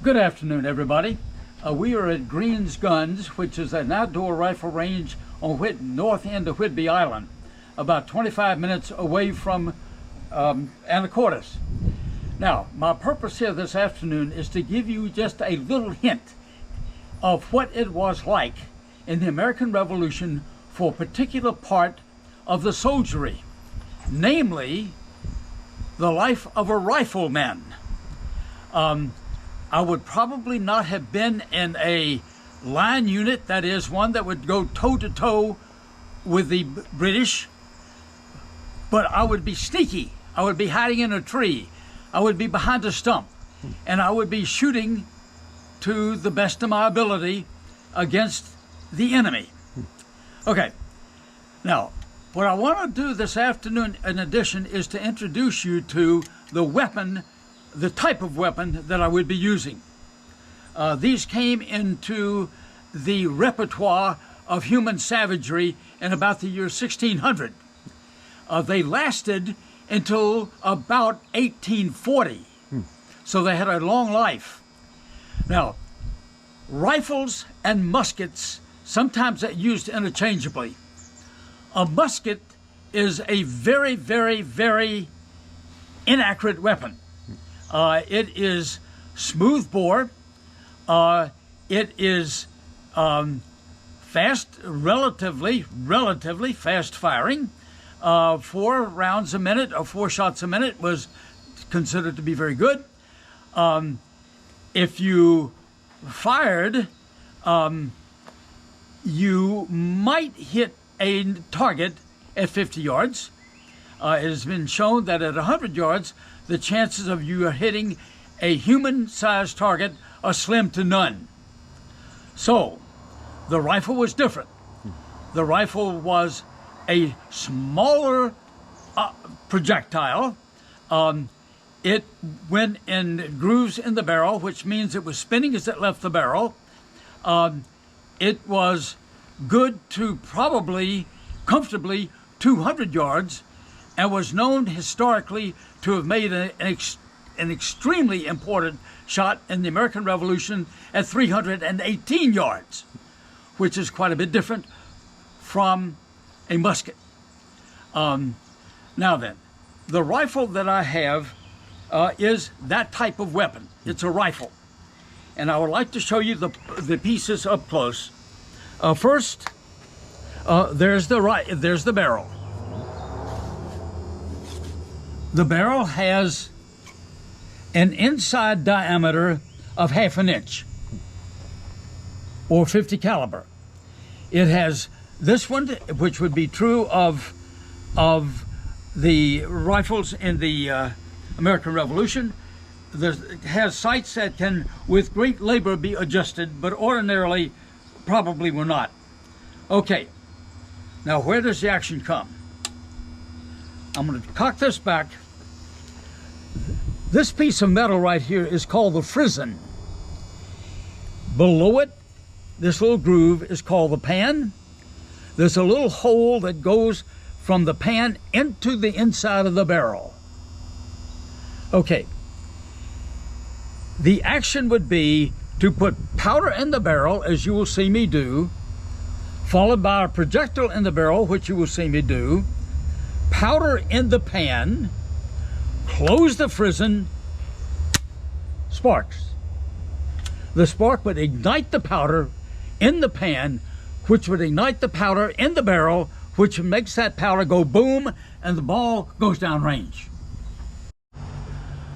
Good afternoon, everybody. We are at Green's Guns, which is an outdoor rifle range on north end of Whidbey Island, about 25 minutes away from Anacortes. Now, my purpose here this afternoon is to give you just a little hint of what it was like in the American Revolution for a particular part of the soldiery, namely the life of a rifleman. I would probably not have been in a line unit, that is, one that would go toe-to-toe with the British, but I would be sneaky. I would be hiding in a tree. I would be behind a stump, and I would be shooting to the best of my ability against the enemy. Okay, now, what I want to do this afternoon, in addition, is to introduce you to the weapon, the type of weapon that I would be using. These came into the repertoire of human savagery in about the year 1600. They lasted until about 1840, so they had a long life. Now, rifles and muskets, sometimes they're used interchangeably. A musket is a very, very, very inaccurate weapon. It is smooth bore. It is fast, relatively fast firing. 4 rounds a minute or 4 shots a minute was considered to be very good. If you fired, you might hit a target at 50 yards. It has been shown that at 100 yards, the chances of you hitting a human-sized target are slim to none. So, the rifle was different. The rifle was a smaller projectile. It went in grooves in the barrel, which means it was spinning as it left the barrel. It was good to probably comfortably 200 yards, and was known historically to have made an extremely important shot in the American Revolution at 318 yards, which is quite a bit different from a musket. Now then, the rifle that I have is that type of weapon. It's a rifle. And I would like to show you the pieces up close. First, there's the barrel. The barrel has an inside diameter of 1/2 inch or 50 caliber. It has this one, which would be true of the rifles in the American Revolution. It has sights that can, with great labor, be adjusted, but ordinarily probably will not. Okay, now where does the action come? I'm going to cock this back. This piece of metal right here is called the frizzen. Below it, this little groove is called the pan. There's a little hole that goes from the pan into the inside of the barrel. Okay. The action would be to put powder in the barrel, as you will see me do, followed by a projectile in the barrel, which you will see me do, powder in the pan, close the frizzen, sparks. The spark would ignite the powder in the pan, which would ignite the powder in the barrel, which makes that powder go boom, and the ball goes down range.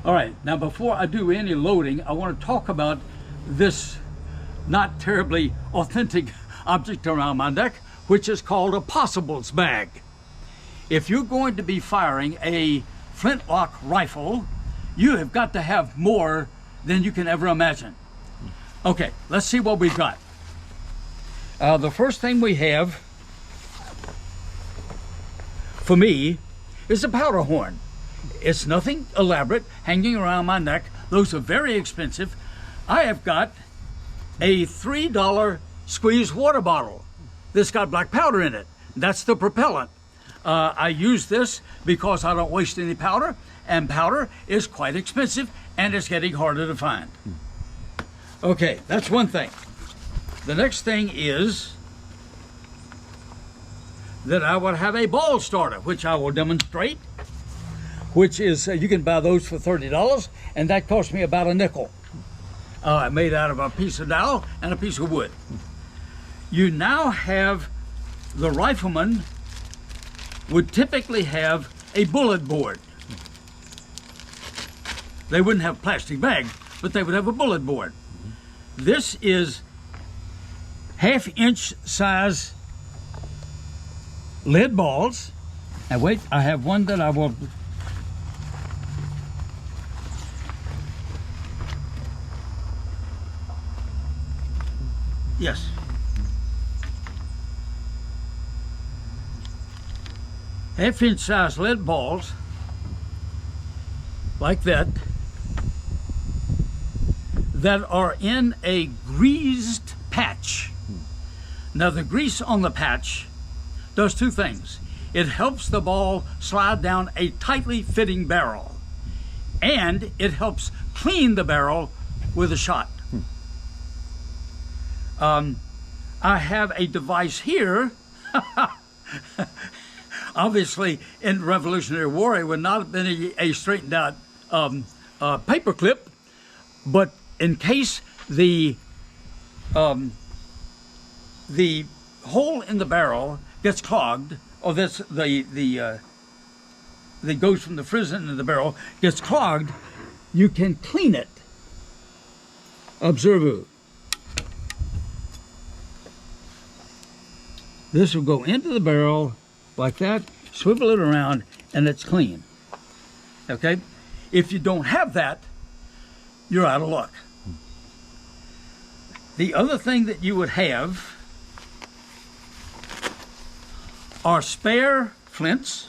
All right, now before I do any loading, I want to talk about this not terribly authentic object around my neck, which is called a possibles bag. If you're going to be firing a flintlock rifle, you have got to have more than you can ever imagine. Okay, let's see what we've got. The first thing we have, for me, is a powder horn. It's nothing elaborate, hanging around my neck. Those are very expensive. I have got a $3 squeeze water bottle that's got black powder in it. That's the propellant. I use this because I don't waste any powder, and powder is quite expensive and it's getting harder to find. Okay, that's one thing. The next thing is that I would have a ball starter, which I will demonstrate, which is, you can buy those for $30, and that cost me about a nickel. Made out of a piece of dowel and a piece of wood. You now have, the rifleman would typically have a bullet board. They wouldn't have a plastic bag, but they would have a bullet board. This is half-inch size lead balls. Now wait, I have one that I will... Yes. Half-inch size lead balls, like that, that are in a greased patch. Now the grease on the patch does two things. It helps the ball slide down a tightly fitting barrel, and it helps clean the barrel with a shot. I have a device here. Obviously, in the Revolutionary War, it would not have been a straightened out paper clip, but in case the hole in the barrel gets clogged, or that's that goes from the frizzen into the barrel gets clogged, you can clean it. Observe. This will go into the barrel like that, swivel it around, and it's clean. Okay? If you don't have that, you're out of luck. The other thing that you would have are spare flints,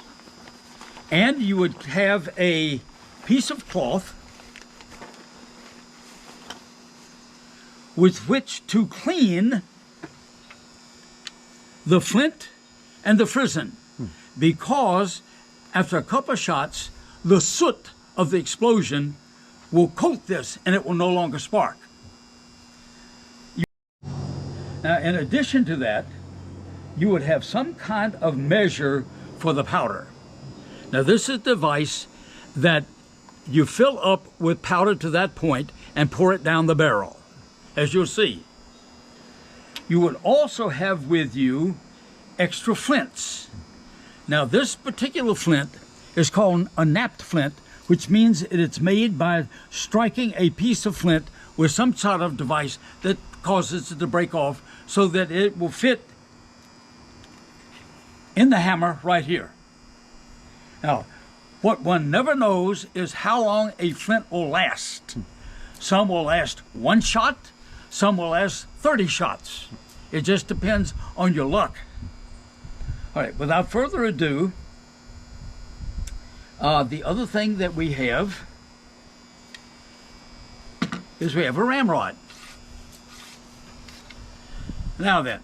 and you would have a piece of cloth with which to clean the flint and the frizzen, because after a couple of shots, the soot of the explosion will coat this and it will no longer spark. Now, in addition to that, you would have some kind of measure for the powder. Now, this is a device that you fill up with powder to that point and pour it down the barrel, as you'll see. You would also have with you extra flints. Now, this particular flint is called a knapped flint, which means that it's made by striking a piece of flint with some sort of device that causes it to break off so that it will fit in the hammer right here. Now, what one never knows is how long a flint will last. Some will last one shot, some will last 30 shots. It just depends on your luck. All right, without further ado, the other thing that we have is we have a ramrod. Now then,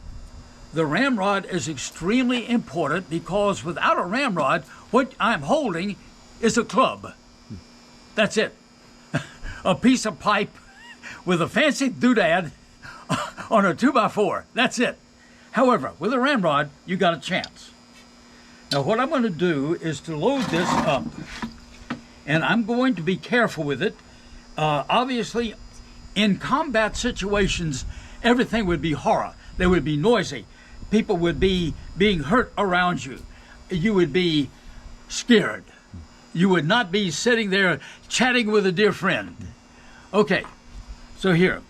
the ramrod is extremely important because without a ramrod, what I'm holding is a club. That's it. A piece of pipe with a fancy doodad on a 2x4. That's it. However, with a ramrod, you got a chance. Now, what I'm going to do is to load this up, and I'm going to be careful with it. Obviously, in combat situations, everything would be horror. They would be noisy. People would be being hurt around you. You would be scared. You would not be sitting there chatting with a dear friend. Okay, so here,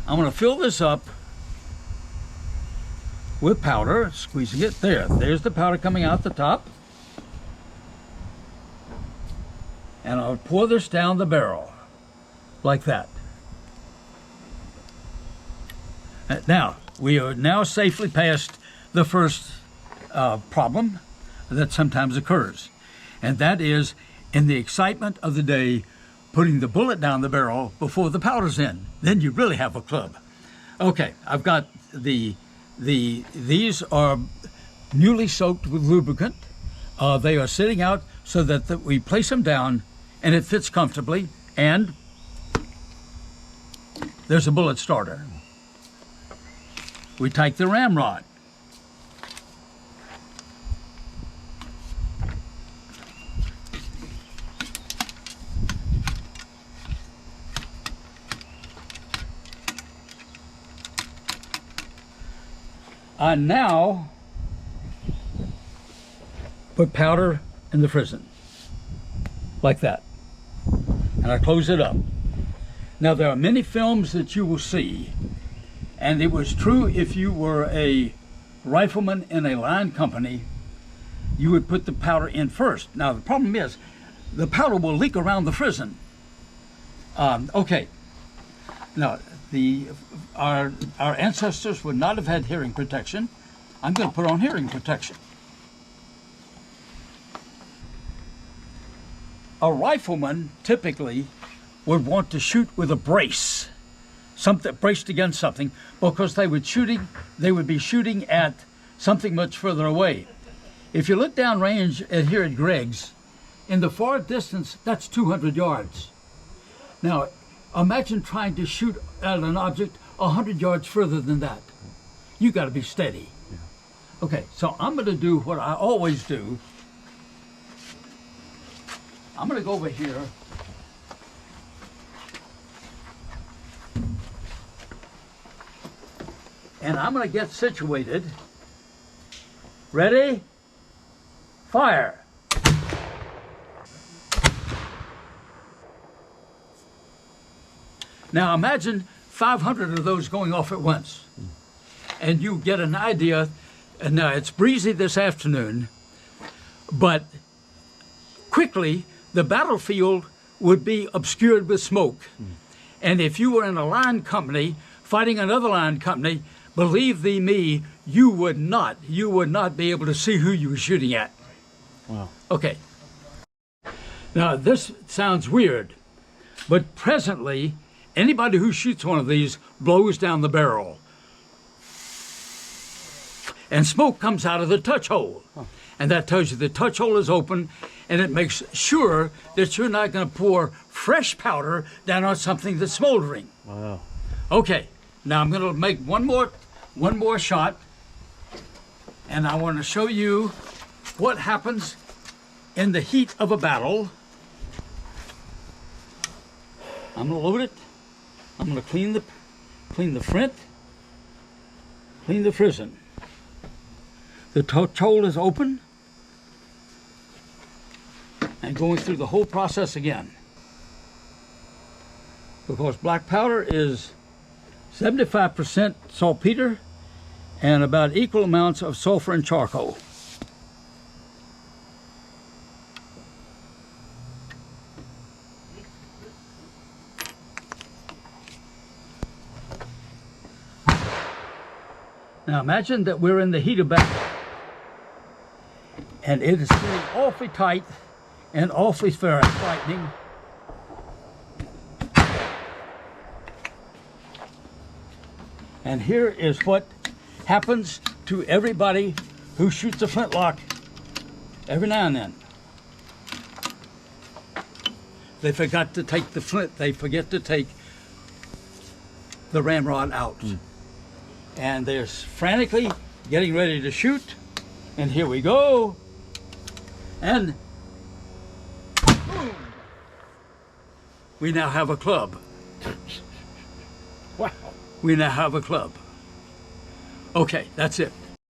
I'm going to fill this up with powder, squeezing it there. There's the powder coming out the top. And I'll pour this down the barrel, like that. Now, we are now safely past the first problem that sometimes occurs. And that is, in the excitement of the day, putting the bullet down the barrel before the powder's in. Then you really have a club. Okay, I've got these are newly soaked with lubricant. They are sitting out so that we place them down and it fits comfortably, and There's a bullet starter. We take the ramrod. I now put powder in the frizzen, like that, and I close it up. Now there are many films that you will see, and it was true if you were a rifleman in a line company, you would put the powder in first. Now the problem is, the powder will leak around the frizzen. Okay, now our ancestors would not have had hearing protection. I'm going to put on hearing protection. A rifleman typically would want to shoot with a brace, something braced against something, because they would be shooting at something much further away. If you look down range here at Greg's, in the far distance, that's 200 yards. Now, imagine trying to shoot at an object 100 yards further than that. You got to be steady. Yeah. Okay, so I'm going to do what I always do. I'm going to go over here. And I'm going to get situated. Ready? Fire. Now imagine 500 of those going off at once. And you get an idea. And now it's breezy this afternoon, but quickly the battlefield would be obscured with smoke. And if you were in a line company fighting another line company, believe thee me, you would not be able to see who you were shooting at. Wow. Okay. Now this sounds weird, but presently anybody who shoots one of these blows down the barrel. And smoke comes out of the touch hole. And that tells you the touch hole is open, and it makes sure that you're not going to pour fresh powder down on something that's smoldering. Wow. Okay, now I'm going to make one more shot, and I want to show you what happens in the heat of a battle. I'm going to load it. I'm going to clean the flint, clean the frizzen. The touch hole is open, and going through the whole process again. Because black powder is 75% saltpeter and about equal amounts of sulfur and charcoal. Now imagine that we're in the heat of battle, and it is getting awfully tight and awfully frightening. And here is what happens to everybody who shoots a flintlock every now and then. They forgot to take the flint, they forget to take the ramrod out. And they're frantically getting ready to shoot, and here we go, and boom! We now have a club. Wow. We now have a club. Okay, that's it.